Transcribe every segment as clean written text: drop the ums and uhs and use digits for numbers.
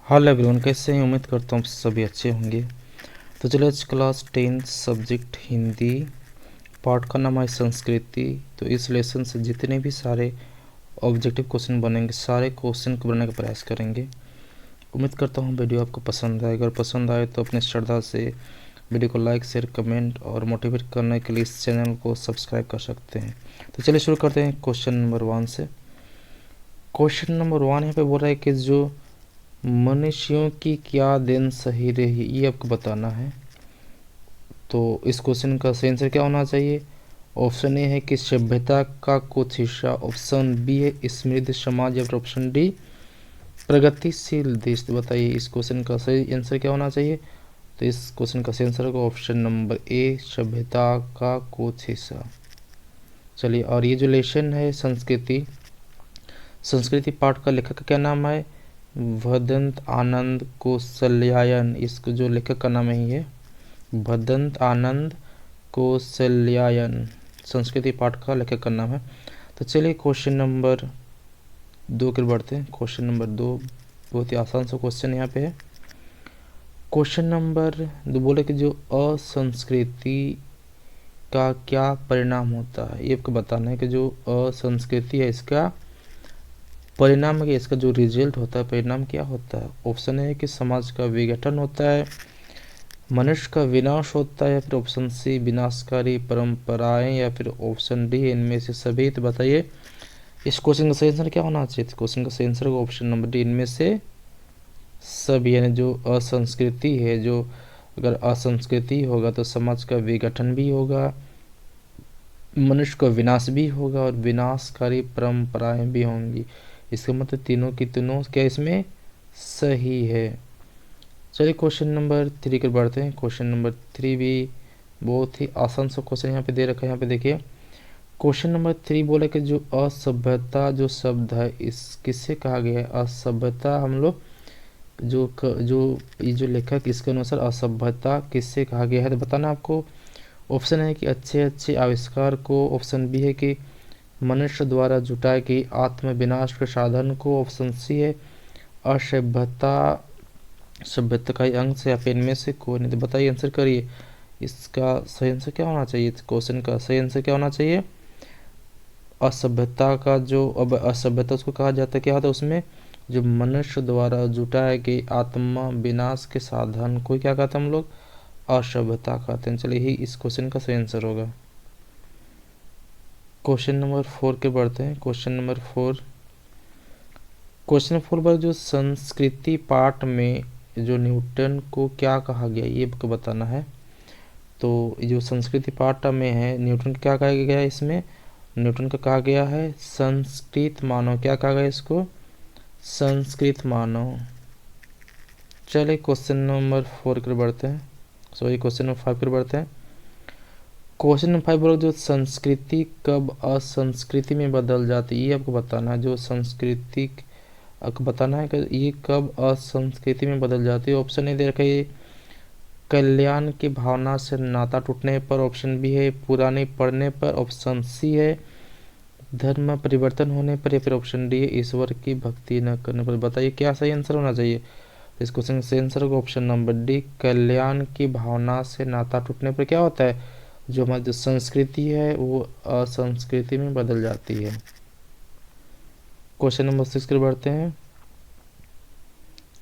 Hello everyone, कैसे हैं? उम्मीद करता हूँ सभी अच्छे होंगे। तो चलिए, आज क्लास 10 सब्जेक्ट हिंदी पार्ट का नाम है संस्कृति। तो इस लेसन से जितने भी सारे ऑब्जेक्टिव क्वेश्चन बनेंगे, सारे क्वेश्चन को बनाने का प्रयास करेंगे। उम्मीद करता हूँ वीडियो आपको पसंद आएगा, और पसंद आए तो अपने श्रद्धा से वीडियो को लाइक, शेयर, कमेंट और मोटिवेट करने के लिए इस चैनल को सब्सक्राइब कर सकते हैं। तो चलिए शुरू करते हैं क्वेश्चन नंबर 1 से। क्वेश्चन नंबर 1 यहाँ पे बोल रहा है कि जो मनुष्यों की क्या देन सही रही, ये आपको बताना है। तो इस क्वेश्चन का सही आंसर क्या होना चाहिए? ऑप्शन ए है कि सभ्यता का कुछ हिस्सा, ऑप्शन बी है समृद्ध समाज, या फिर ऑप्शन डी प्रगतिशील देश। तो बताइए इस क्वेश्चन का सही आंसर क्या होना चाहिए? तो इस क्वेश्चन का सही आंसर होगा ऑप्शन नंबर ए, सभ्यता का कुछ हिस्सा। चलिए, और ये जो लेसन है संस्कृति, संस्कृति पाठ का लेखक का क्या नाम है? भदंत आनंद कौशल्यायन। इसको जो लेखक का नाम है ये भदंत आनंद कौशल्यायन, संस्कृति पाठ का लेखक का नाम है। तो चलिए क्वेश्चन नंबर 2 की बढ़ते हैं। क्वेश्चन नंबर 2 बहुत ही आसान सा क्वेश्चन यहाँ पे है। क्वेश्चन नंबर 2 बोले कि जो असंस्कृति का क्या परिणाम होता है, ये आपको बताना है कि जो असंस्कृति है इसका परिणाम है, इसका जो रिजल्ट होता है, परिणाम क्या होता है। ऑप्शन है कि समाज का विघटन होता है, मनुष्य का विनाश होता है, या फिर ऑप्शन सी विनाशकारी परंपराएं, या फिर ऑप्शन डी इनमें से सभी। तो बताइए इस क्वेश्चन का सही आंसर क्या होना चाहिए? क्वेश्चन का सही आंसर होगा ऑप्शन नंबर डी, इनमें से सभी। यानी जो असंस्कृति है, जो अगर असंस्कृति होगा तो समाज का विघटन भी होगा, मनुष्य का विनाश भी होगा, और विनाशकारी परंपराएं भी होंगी। इसका मतलब तीनों की तीनों क्या इसमें सही है। चलिए क्वेश्चन नंबर 3 की बढ़ते हैं। क्वेश्चन नंबर 3 भी बहुत ही आसान सा क्वेश्चन यहाँ पे दे रखा है। यहाँ पे देखिए क्वेश्चन नंबर 3 बोले कि जो असभ्यता जो शब्द है इस किससे कहा गया है? असभ्यता हम लोग जो ये जो लेखक इसके अनुसार असभ्यता किससे कहा गया है, तो बताना आपको। ऑप्शन है कि अच्छे अच्छे आविष्कार को, ऑप्शन बी है कि मनुष्य द्वारा जुटाए गई आत्म विनाश के साधन को, ऑप्शन सी है असभ्यता सभ्यता का ही अंग से, या फिर इनमें से कोई नहीं। तो बताइए आंसर करिए, इसका सही आंसर क्या होना चाहिए? क्वेश्चन का सही आंसर क्या होना चाहिए? असभ्यता का जो, अब असभ्यता उसको कहा जाता है, क्या होता है उसमें जो मनुष्य द्वारा जुटाए गए आत्मा विनाश के साधन को क्या कहते हैं हम लोग? असभ्यता कहते हैं। चलिए ही इस क्वेश्चन का सही आंसर होगा। क्वेश्चन नंबर 4 के बढ़ते हैं। क्वेश्चन नंबर 4 पर जो संस्कृति पाठ में जो न्यूटन को क्या कहा गया, ये आपको बताना है। तो जो संस्कृति पाठ में है, न्यूटन को क्या कहा गया है? इसमें न्यूटन का कहा गया है संस्कृत मानव। क्या कहा गया इसको? संस्कृत मानव। चलिए क्वेश्चन नंबर 4 की बढ़ते हैं, सॉरी क्वेश्चन नंबर 5 की बढ़ते हैं। क्वेश्चन नंबर 5 बोलो जो संस्कृति कब असंस्कृति में बदल जाती है, ये आपको बताना है। जो संस्कृति आपको बताना है कि ये कब असंस्कृति में बदल जाती है। ऑप्शन ए दे रखा है कल्याण की भावना से नाता टूटने पर, ऑप्शन बी है पुराने पढ़ने पर, ऑप्शन सी है धर्म परिवर्तन होने पर, या फिर ऑप्शन डी है ईश्वर की भक्ति न करने पर। बताइए क्या सही आंसर होना चाहिए? इस क्वेश्चन का सही आंसर होगा ऑप्शन नंबर डी, कल्याण की भावना से नाता टूटने पर क्या होता है? जो हमारी जो संस्कृति है वो असंस्कृति में बदल जाती है। क्वेश्चन नंबर 6 की बढ़ते हैं।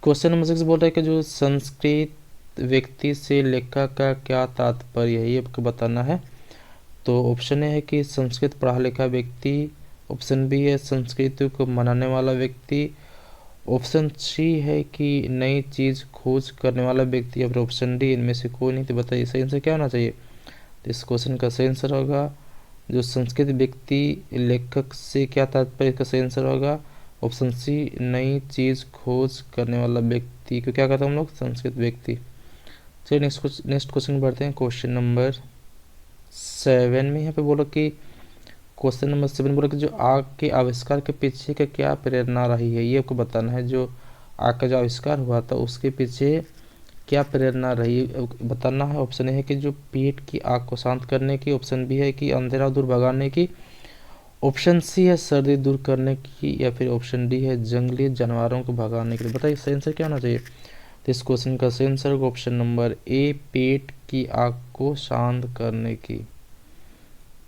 क्वेश्चन नंबर 6 बोल रहा है कि जो संस्कृत व्यक्ति से लेखक का क्या तात्पर्य है, ये आपको बताना है। तो ऑप्शन ए है कि संस्कृत पढ़ा लिखा व्यक्ति, ऑप्शन बी है संस्कृति को मनाने वाला व्यक्ति, ऑप्शन सी है कि नई चीज़ खोज करने वाला व्यक्ति, या फिर ऑप्शन डी इनमें से कोई नहीं। तो बताइए सही आंसर क्या होना चाहिए? तो इस क्वेश्चन का सही आंसर होगा जो संस्कृत व्यक्ति लेखक से क्या तात्पर्य, इसका सही आंसर होगा ऑप्शन सी, नई चीज़ खोज करने वाला व्यक्ति को क्या कहते हैं हम लोग? संस्कृत व्यक्ति। चलिए नेक्स्ट क्वेश्चन बढ़ते हैं। क्वेश्चन नंबर 7 में यहाँ पे बोलो कि क्वेश्चन नंबर 7 बोलो कि जो आग के आविष्कार के पीछे का क्या प्रेरणा रही है, ये आपको बताना है। जो आग का जो आविष्कार हुआ था उसके पीछे क्या प्रेरणा रही बताना है। ऑप्शन है कि जो पेट की आग को शांत करने की, ऑप्शन बी है कि अंधेरा दूर भगाने की, ऑप्शन सी है सर्दी दूर करने की, या फिर ऑप्शन डी है जंगली जानवरों को भगाने के लिए। बताइए सही आंसर क्या होना चाहिए। तो इस क्वेश्चन का सही आंसर होगा ऑप्शन नंबर ए, पेट की आग को शांत करने की।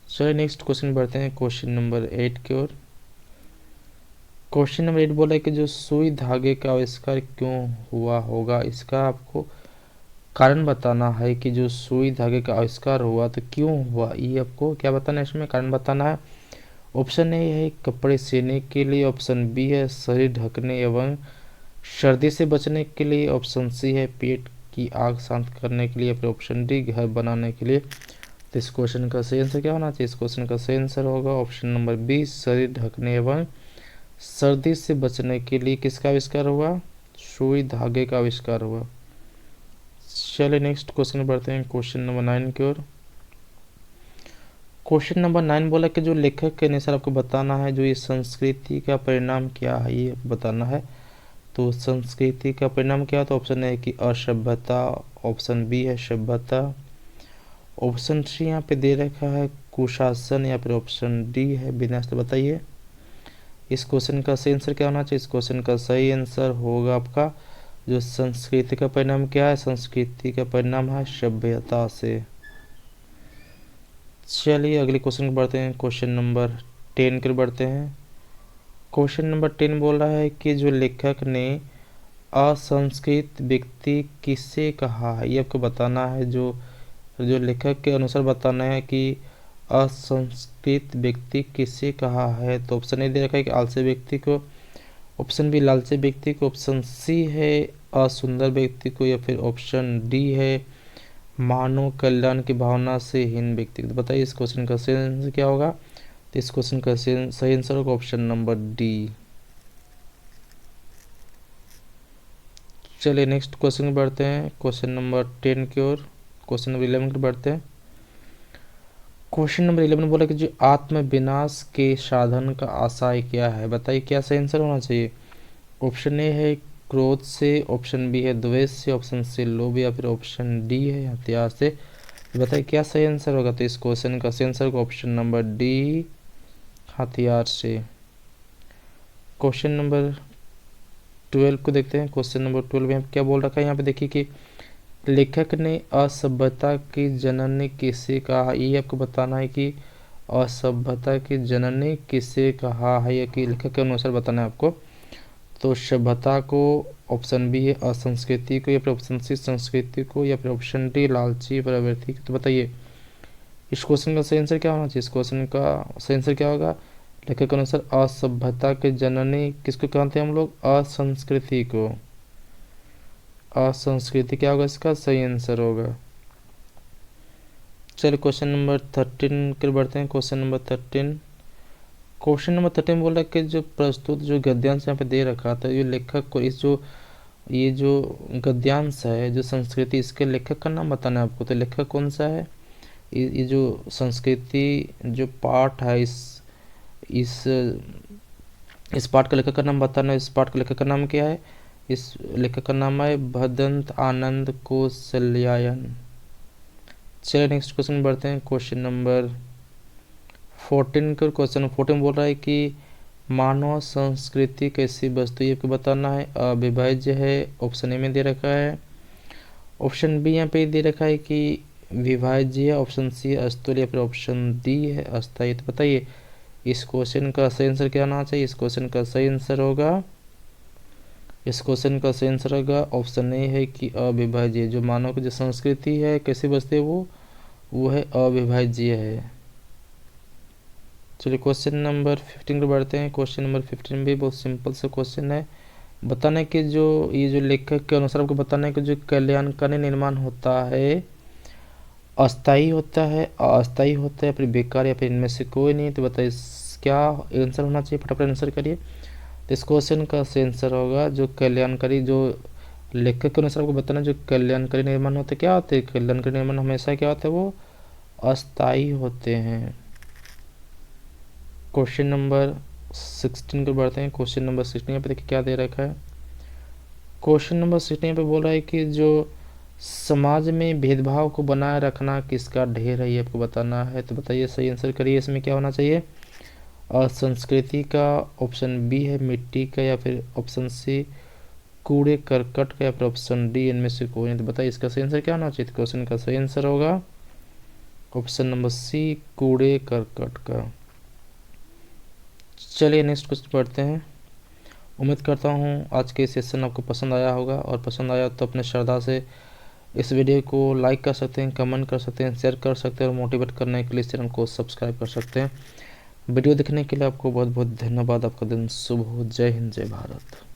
चलिए नेक्स्ट क्वेश्चन बढ़ते हैं क्वेश्चन नंबर 8 की ओर। क्वेश्चन नंबर 8 बोला है कि जो सुई धागे का आविष्कार क्यों हुआ होगा, इसका आपको कारण बताना है कि जो सुई धागे का आविष्कार हुआ तो क्यों हुआ, ये आपको क्या बताना है, इसमें कारण बताना है। ऑप्शन ए है कपड़े सिलने के लिए, ऑप्शन बी है शरीर ढकने एवं सर्दी से बचने के लिए, ऑप्शन सी है पेट की आग शांत करने के लिए, फिर ऑप्शन डी घर बनाने के लिए। तो इस क्वेश्चन का सही आंसर क्या होना चाहिए। इस क्वेश्चन का सही आंसर होगा ऑप्शन नंबर बी, शरीर ढकने एवं सर्दी से बचने के लिए किसका आविष्कार हुआ, सुई धागे का आविष्कार हुआ। चलिए नेक्स्ट क्वेश्चन बढ़ते हैं क्वेश्चन नंबर 9 की ओर। क्वेश्चन नंबर 9 बोला कि जो लेखक के अनुसार आपको बताना है जो ये संस्कृति का परिणाम क्या है, ये बताना है। तो संस्कृति का परिणाम क्या है, तो ऑप्शन है कि असभ्यता, ऑप्शन बी है सभ्यता, ऑप्शन सी यहाँ पे दे रखा है कुशासन, या फिर ऑप्शन डी है विनाश। तो बताइए इस क्वेश्चन का सही आंसर क्या होना चाहिए। इस क्वेश्चन का सही आंसर होगा आपका जो संस्कृति का परिणाम क्या है, संस्कृति का परिणाम है सभ्यता से। चलिए अगले क्वेश्चन को बढ़ते हैं क्वेश्चन नंबर 10 की बढ़ते हैं। क्वेश्चन नंबर 10 बोल रहा है कि जो लेखक ने असंस्कृत व्यक्ति किसे कहा है, ये आपको बताना है। जो जो लेखक के अनुसार बताना है कि असंस्कृत व्यक्ति किसे कहा है। तो ऑप्शन ए दे रखा है कि आलसी व्यक्ति को, ऑप्शन बी लालची व्यक्ति को, ऑप्शन सी है असुंदर व्यक्ति को, या फिर ऑप्शन डी है मानव कल्याण की भावना से हीन व्यक्ति। तो बताइए इस क्वेश्चन का सही आंसर क्या होगा। तो इस क्वेश्चन का सही आंसर होगा ऑप्शन नंबर डी। चलिए नेक्स्ट क्वेश्चन बढ़ते हैं क्वेश्चन नंबर 10 की ओर। क्वेश्चन नंबर 11 की बढ़ते हैं। क्वेश्चन नंबर 11 बोला कि जो आत्म विनाश के साधन का आशय क्या है। बताइए क्या सही आंसर होना चाहिए। ऑप्शन ए है क्रोध से, ऑप्शन बी है द्वेष से, ऑप्शन सी लोभ, या फिर ऑप्शन डी है हथियार से। बताइए क्या सही आंसर होगा। तो इस क्वेश्चन का सही आंसर होगा ऑप्शन नंबर डी, हथियार से। क्वेश्चन नंबर 12 को देखते हैं। क्वेश्चन नंबर 12 में क्या बोल रखा है, यहाँ पे देखिए कि लेखक ने असभ्यता की जननी किसे कहा। ये आपको बताना है कि असभ्यता की जननी किसे कहा है, या कि लेखक के अनुसार बताना है आपको। तो सभ्यता को ऑप्शन बी है असंस्कृति को, या फिर ऑप्शन सी संस्कृति को, या फिर ऑप्शन डी लालची प्रवृत्ति को। तो बताइए इस क्वेश्चन का सही आंसर क्या होना चाहिए। इस क्वेश्चन का सही आंसर क्या होगा। लेखक के अनुसार असभ्यता के जननी किसको कहते हैं हम लोग, असंस्कृति को। असंस्कृति क्या होगा, इसका सही आंसर होगा। चलिए क्वेश्चन नंबर 13 के बढ़ते हैं। क्वेश्चन नंबर 13 बोल रहा है कि जो प्रस्तुत जो गद्यांश यहाँ पे दे रखा था, ये लेखक को इस जो ये जो गद्यांश है जो संस्कृति, इसके लेखक का नाम बताना है आपको। तो लेखक कौन सा है, ये जो संस्कृति जो पाठ है, इस पाठ का लेखक का नाम बताना है। इस पाठ का लेखक का नाम क्या है, इस लेखक का नाम है भदंत आनंद कौशल्यायन। चलिए नेक्स्ट क्वेश्चन बढ़ते हैं क्वेश्चन नंबर 14 का। क्वेश्चन 14 बोल रहा है कि मानव संस्कृति कैसी वस्तु, ये आपको बताना है। अविभाज्य है, ऑप्शन ए में दे रखा है, ऑप्शन बी यहाँ पे दे रखा है कि विभाज्य है, ऑप्शन सी अस्थूल, या फिर ऑप्शन डी है अस्थायी। तो बताइए इस क्वेश्चन का सही आंसर क्या होना चाहिए। इस क्वेश्चन का सही आंसर होगा ऑप्शन ए है कि अविभाज्य। जो मानव की जो संस्कृति है कैसी वस्तु है, वो है अविभाज्य है। चलिए क्वेश्चन नंबर 15 को बढ़ते हैं। क्वेश्चन नंबर 15 भी बहुत सिंपल सा क्वेश्चन है। बताना है कि जो ये जो लेखक के अनुसार आपको बताना है कि जो कल्याणकारी निर्माण होता है अस्थायी होता है, अस्थायी होता है, फिर बेकार, या फिर इनमें से कोई नहीं। तो बताइए क्या आंसर होना चाहिए, फटाफट आंसर करिए। तो इस क्वेश्चन का सही आंसर होगा जो कल्याणकारी, जो लेखक के अनुसार आपको बताना जो कल्याणकारी निर्माण होते क्या होते हैं। कल्याणकारी निर्माण हमेशा क्या होता है, वो अस्थायी होते हैं। क्वेश्चन नंबर 16 को बढ़ते हैं। क्वेश्चन नंबर 16 यहाँ पे देखिए क्या दे रखा है। क्वेश्चन नंबर 16 पे बोल रहा है कि जो समाज में भेदभाव को बनाए रखना किसका ढेर है, ये आपको बताना है। तो बताइए सही आंसर करिए, इसमें क्या होना चाहिए। संस्कृति का ऑप्शन बी है मिट्टी का, या फिर ऑप्शन सी कूड़े करकट का, या फिर ऑप्शन डी इनमें से कोई नहीं। तो बताइए इसका सही आंसर क्या होना चाहिए। क्वेश्चन का सही आंसर होगा ऑप्शन नंबर सी कूड़े करकट का। चलिए नेक्स्ट क्वेश्चन पढ़ते हैं। उम्मीद करता हूँ आज के सेशन आपको पसंद आया होगा, और पसंद आया तो अपने श्रद्धा से इस वीडियो को लाइक कर सकते हैं, कमेंट कर सकते हैं, शेयर कर सकते हैं, और मोटिवेट करने के लिए चैनल को सब्सक्राइब कर सकते हैं। वीडियो देखने के लिए आपको बहुत बहुत धन्यवाद। आपका दिन शुभ हो। जय हिंद, जय भारत।